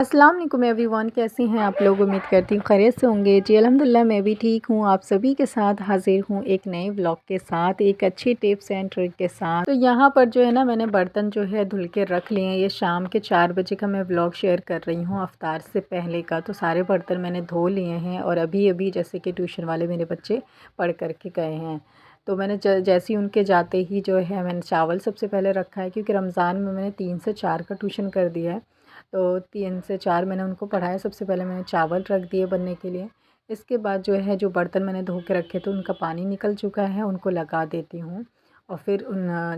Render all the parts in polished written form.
अस्सलाम वालेकुम एवरीवन, कैसे हैं आप लोग। उम्मीद करती हूँ खैरियत से होंगे जी। अल्हम्दुलिल्लाह मैं भी ठीक हूँ। आप सभी के साथ हाज़िर हूँ एक नए व्लॉग के साथ, एक अच्छी टिप्स एंड ट्रिक के साथ। तो यहाँ पर जो है ना, मैंने बर्तन जो है धुल के रख लिए हैं। ये शाम के 4 बजे का मैं व्लॉग शेयर कर रही हूँ, अफ्तार से पहले का। तो सारे बर्तन मैंने धो लिए हैं और अभी अभी जैसे कि ट्यूशन वाले मेरे बच्चे पढ़ कर के गए हैं, तो मैंने जैसे ही उनके जाते ही जो है मैंने चावल सबसे पहले रखा है, क्योंकि रमज़ान में मैंने 3 से 4 का ट्यूशन कर दिया है। तो 3 से 4 मैंने उनको पढ़ाया। सबसे पहले मैंने चावल रख दिए बनने के लिए। इसके बाद जो है, जो बर्तन मैंने धो के रखे थे उनका पानी निकल चुका है, उनको लगा देती हूँ। और फिर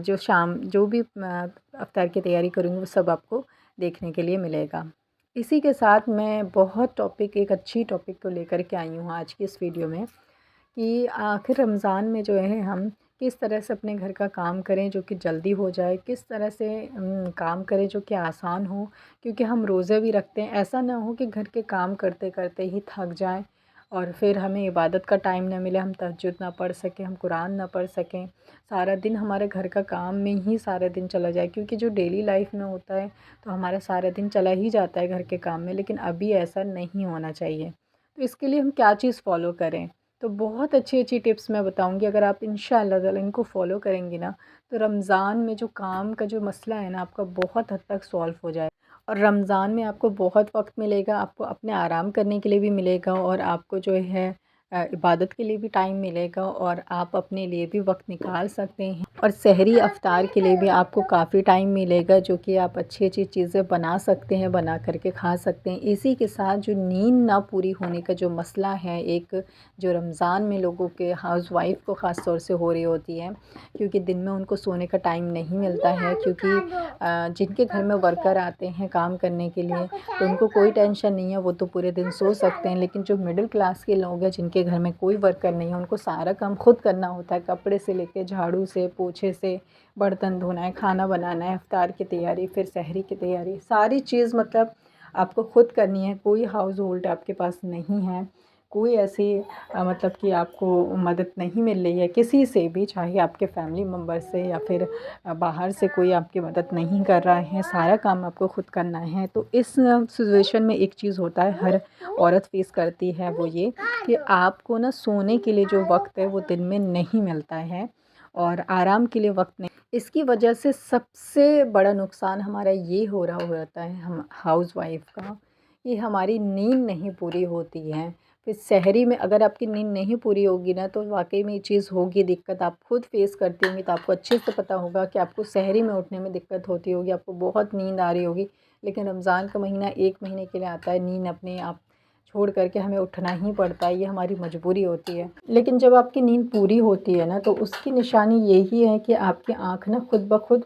जो शाम जो भी अफ्तार की तैयारी करूँगी वो सब आपको देखने के लिए मिलेगा। इसी के साथ मैं एक अच्छी टॉपिक को लेकर के आई हूँ आज की इस वीडियो में, कि आखिर रमज़ान में जो है हम किस तरह से अपने घर का काम करें जो कि जल्दी हो जाए, किस तरह से काम करें जो कि आसान हो। क्योंकि हम रोज़े भी रखते हैं, ऐसा ना हो कि घर के काम करते करते ही थक जाएं और फिर हमें इबादत का टाइम ना मिले, हम तहज्जुद ना पढ़ सकें, हम कुरान ना पढ़ सकें। सारा दिन हमारे घर का काम में ही सारा दिन चला जाए, क्योंकि जो डेली लाइफ में होता है तो हमारा सारा दिन चला ही जाता है घर के काम में। लेकिन अभी ऐसा नहीं होना चाहिए। तो इसके लिए हम क्या चीज़ फ़ॉलो करें, तो बहुत अच्छी-अच्छी टिप्स मैं बताऊँगी। अगर आप इंशाअल्लाह ताला इनको फ़ॉलो करेंगी ना, तो रमज़ान में जो काम का जो मसला है ना, आपका बहुत हद तक सॉल्व हो जाए। और रमज़ान में आपको बहुत वक़्त मिलेगा, आपको अपने आराम करने के लिए भी मिलेगा और आपको जो है इबादत के लिए भी टाइम मिलेगा और आप अपने लिए भी वक़्त निकाल सकते हैं। और सहरी अफ्तार के लिए भी आपको काफ़ी टाइम मिलेगा, जो कि आप अच्छी-अच्छी चीज़ें बना सकते हैं, बना कर के खा सकते हैं। इसी के साथ जो नींद ना पूरी होने का जो मसला है, एक जो रमज़ान में लोगों के हाउसवाइफ़ को ख़ास तौर से हो रही होती है, क्योंकि दिन में उनको सोने का टाइम नहीं मिलता है। क्योंकि जिनके घर में वर्कर आते हैं काम करने के लिए, तो उनको कोई टेंशन नहीं है, वो तो पूरे दिन सो सकते हैं। लेकिन जो मिडिल क्लास के लोग हैं, जिनके घर में कोई वर्कर नहीं है, उनको सारा काम खुद करना होता है, कपड़े से लेके झाड़ू से, पोछे से, बर्तन धोना है, खाना बनाना है, इफ्तार की तैयारी, फिर सहरी की तैयारी, सारी चीज़ मतलब आपको खुद करनी है। कोई हाउस होल्ड आपके पास नहीं है, कोई ऐसी मतलब कि आपको मदद नहीं मिल रही है किसी से भी, चाहे आपके फैमिली मेम्बर से या फिर बाहर से कोई आपकी मदद नहीं कर रहा है। सारा काम आपको खुद करना है। तो इस सिचुएशन में एक चीज़ होता है, हर औरत फेस करती है, वो ये कि आपको ना सोने के लिए जो वक्त है वो दिन में नहीं मिलता है और आराम के लिए वक्त नहीं। इसकी वजह से सबसे बड़ा नुकसान हमारा ये हो रहा होता है, हम हाउसवाइफ़ का, कि हमारी नींद नहीं पूरी होती है। फिर सहरी में अगर आपकी नींद नहीं पूरी होगी ना, तो वाक़ई में ये चीज़ होगी दिक्कत, आप खुद फ़ेस करती होंगी, तो आपको अच्छे से पता होगा कि आपको सहरी में उठने में दिक्कत होती होगी, आपको बहुत नींद आ रही होगी। लेकिन रमज़ान का महीना 1 महीने के लिए आता है, नींद अपने आप छोड़ कर के हमें उठना ही पड़ता है, ये हमारी मजबूरी होती है। लेकिन जब आपकी नींद पूरी होती है ना, तो उसकी निशानी यही है कि आपकी आँख ना खुद ब खुद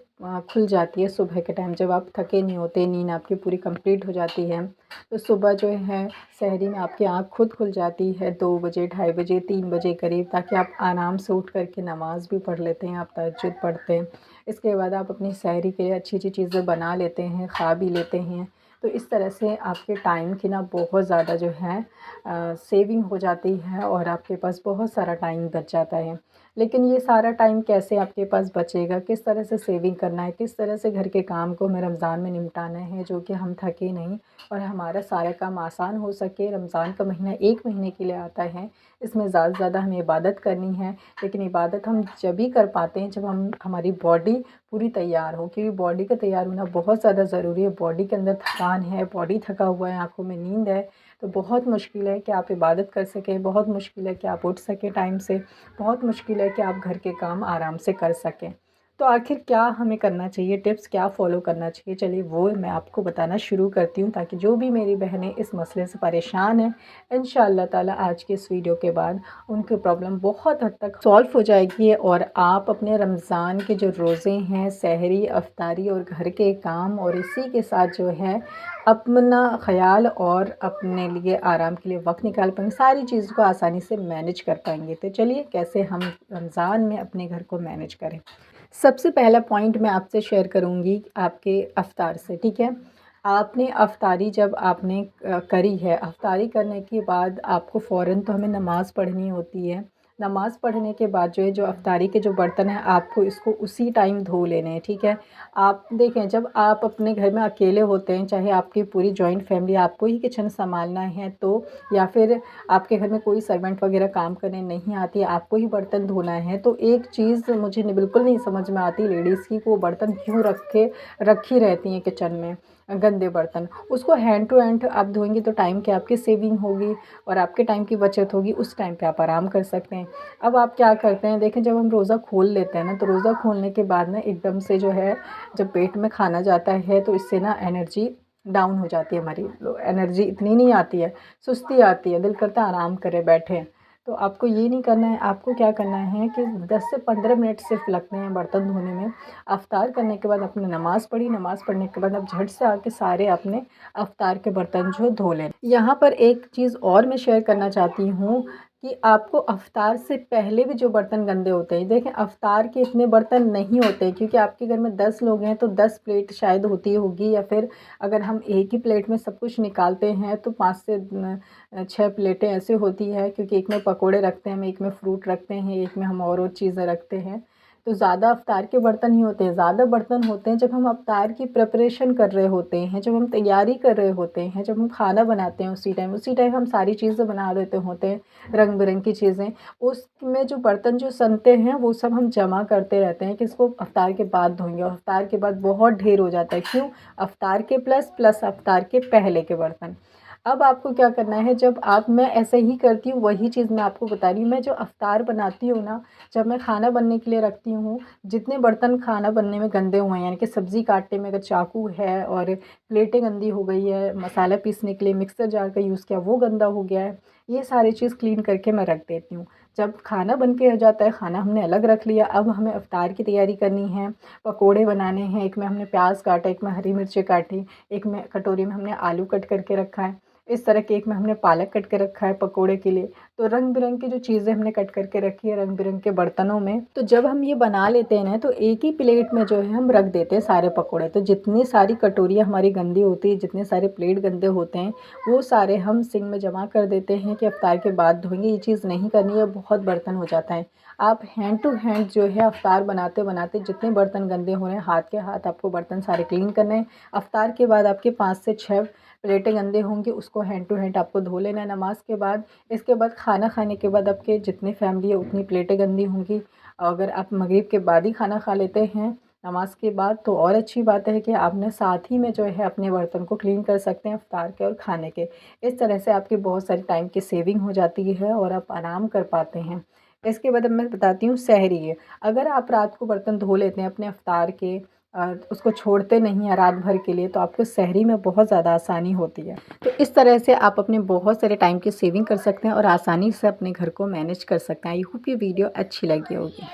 खुल जाती है सुबह के टाइम, जब आप थके नहीं होते, नींद आपकी पूरी कंप्लीट हो जाती है। तो सुबह जो है सहरी में आपकी आँख खुद खुल जाती है 2 बजे, ढाई बजे, 3 बजे करीब, ताकि आप आराम से उठ कर के नमाज़ भी पढ़ लेते हैं, आप तहज्जुद पढ़ते हैं। इसके बाद आप अपनी सहरी के लिए अच्छी-अच्छी चीज़ें बना लेते हैं, खा भी लेते हैं। तो इस तरह से आपके टाइम की ना बहुत ज़्यादा जो है सेविंग हो जाती है और आपके पास बहुत सारा टाइम बच जाता है। लेकिन ये सारा टाइम कैसे आपके पास बचेगा, किस तरह से सेविंग करना है, किस तरह से घर के काम को हमें रमज़ान में निपटाना है, जो कि हम थके नहीं और हमारा सारा काम आसान हो सके। रमज़ान का महीना 1 महीने के लिए आता है, इसमें ज़्यादा से ज़्यादा हमें इबादत करनी है। लेकिन इबादत हम जभी कर पाते हैं जब हमारी बॉडी पूरी तैयार हो, क्योंकि बॉडी का तैयार होना बहुत ज़्यादा ज़रूरी है। बॉडी के अंदर थकान है, बॉडी थका हुआ है, आँखों में नींद है, तो बहुत मुश्किल है कि आप इबादत कर सकें, बहुत मुश्किल है कि आप उठ सकें टाइम से, बहुत मुश्किल है कि आप घर के काम आराम से कर सकें। तो आखिर क्या हमें करना चाहिए, टिप्स क्या फ़ॉलो करना चाहिए, चलिए वो मैं आपको बताना शुरू करती हूँ, ताकि जो भी मेरी बहनें इस मसले से परेशान हैं, इंशाअल्लाह ताला आज के इस वीडियो के बाद उनकी प्रॉब्लम बहुत हद तक सॉल्व हो जाएगी और आप अपने रमज़ान के जो रोज़े हैं, सहरी, अफ्तारी और घर के काम और इसी के साथ जो है अपना ख़याल और अपने लिए आराम के लिए वक्त निकाल पाएंगे, सारी चीज़ को आसानी से मैनेज कर पाएंगे। तो चलिए कैसे हम रमज़ान में अपने घर को मैनेज करें। सबसे पहला पॉइंट मैं आपसे शेयर करूँगी आपके अफ्तार से, ठीक है। आपने अफ्तारी जब आपने करी है, अफ्तारी करने के बाद आपको फ़ौरन तो हमें नमाज़ पढ़नी होती है। नमाज़ पढ़ने के बाद जो है जो अफ्तारी के जो बर्तन हैं आपको इसको उसी टाइम धो लेने हैं, ठीक है। आप देखें जब आप अपने घर में अकेले होते हैं, चाहे आपकी पूरी जॉइंट फैमिली, आपको ही किचन संभालना है तो, या फिर आपके घर में कोई सर्वेंट वगैरह काम करने नहीं आती है, आपको ही बर्तन धोना है, तो एक चीज़ मुझे बिल्कुल नहीं समझ में आती लेडीज़ की, वो बर्तन क्यों रखी रहती हैं किचन में, गंदे बर्तन। उसको हैंड टू हैंड आप धोएंगे तो टाइम की आपकी सेविंग होगी और आपके टाइम की बचत होगी, उस टाइम पे आप आराम कर सकते हैं। अब आप क्या करते हैं, देखें जब हम रोज़ा खोल लेते हैं ना, तो रोज़ा खोलने के बाद ना एकदम से जो है जब पेट में खाना जाता है तो इससे ना एनर्जी डाउन हो जाती है, हमारी एनर्जी इतनी नहीं आती है, सुस्ती आती है, दिल करता है आराम करें बैठें। तो आपको ये नहीं करना है, आपको क्या करना है कि 10 से 15 मिनट सिर्फ लगते हैं बर्तन धोने में। अफ्तार करने के बाद आपने नमाज़ पढ़ी, नमाज़ पढ़ने के बाद आप झट से आके सारे अपने अफ्तार के बर्तन जो धो लें। यहाँ पर एक चीज़ और मैं शेयर करना चाहती हूँ कि आपको अफ्तार से पहले भी जो बर्तन गंदे होते हैं, देखें अफ्तार के इतने बर्तन नहीं होते हैं, क्योंकि आपके घर में 10 लोग हैं तो 10 प्लेट शायद होती होगी, या फिर अगर हम एक ही प्लेट में सब कुछ निकालते हैं तो 5 से 6 प्लेटें ऐसे होती है, क्योंकि एक में पकोड़े रखते हैं, हम एक में फ्रूट रखते हैं, एक में हम और चीज़ें रखते हैं। तो ज़्यादा अफ्तार के बर्तन ही होते हैं। ज़्यादा बर्तन होते हैं जब हम अफ्तार की प्रिपरेशन कर रहे होते हैं, जब हम तैयारी कर रहे होते हैं, जब हम खाना बनाते हैं, उसी टाइम हम सारी चीज़ें बना देते होते हैं, रंग बिरंगी की चीज़ें। उसमें जो बर्तन जो सनते हैं वो सब हम जमा करते रहते हैं कि इसको अफ्तार के बाद धोएंगे, और अफ्तार के बाद बहुत ढेर हो जाता है। क्यों? अफ्तार के प्लस अफ्तार के पहले के बर्तन। अब आपको क्या करना है, जब आप, मैं ऐसे ही करती हूँ, वही चीज़ मैं आपको बता रही हूँ। मैं जो अफ्तार बनाती हूँ ना, जब मैं खाना बनने के लिए रखती हूँ, जितने बर्तन खाना बनने में गंदे हुए हैं, यानी कि सब्ज़ी काटने में अगर चाकू है और प्लेटें गंदी हो गई है, मसाला पीसने के लिए मिक्सर जार का यूज़ किया वो गंदा हो गया है, ये सारी चीज़ क्लीन करके मैं रख देती हूँ। जब खाना बन के हो जाता है, खाना हमने अलग रख लिया, अब हमें अफ्तार की तैयारी करनी है। पकोड़े बनाने हैं, एक में हमने प्याज काटा, एक में हरी मिर्चें काटी, एक में कटोरी में हमने आलू कट करके रखा है, इस तरह के एक में हमने पालक कट के रखा है पकोड़े के लिए। तो रंग बिरंग की जो चीज़ें हमने कट करके रखी है रंग बिरंग के बर्तनों में, तो जब हम ये बना लेते हैं ना, तो एक ही प्लेट में जो है हम रख देते हैं सारे पकोड़े। तो जितनी सारी कटोरियाँ हमारी गंदी होती है, जितने सारे प्लेट गंदे होते हैं, वो सारे हम सिंक में जमा कर देते हैं कि अफ्तार के बाद धोएंगे। ये चीज़ नहीं करनी है, बहुत बर्तन हो जाता है। आप हैंड टू हैंड जो है अफ्तार बनाते बनाते जितने बर्तन गंदे हो रहे हैं, हाथ के हाथ आपको बर्तन सारे क्लीन करने हैं। अफ्तार के बाद आपके 5 से 6 प्लेटें गंदे होंगे, उसको हैंड टू हैंड आपको धो लेना है नमाज़ के बाद। इसके बाद खाना खाने के बाद आपके जितनी फैमिली है उतनी प्लेटें गंदी होंगी। अगर आप मगरिब के बाद ही खाना खा लेते हैं नमाज़ के बाद, तो और अच्छी बात है कि आपने साथ ही में जो है अपने बर्तन को क्लीन कर सकते हैं अफ्तार के और खाने के। इस तरह से आपकी बहुत सारी टाइम की सेविंग हो जाती है और आप आराम कर पाते हैं। इसके बाद अब मैं बताती हूँ सहरी है। अगर आप रात को बर्तन धो लेते हैं अपने अफ्तार के, उसको छोड़ते नहीं हैं रात भर के लिए, तो आपको सहरी में बहुत ज़्यादा आसानी होती है। तो इस तरह से आप अपने बहुत सारे टाइम की सेविंग कर सकते हैं और आसानी से अपने घर को मैनेज कर सकते हैं। आई होप ये वीडियो अच्छी लगी होगी।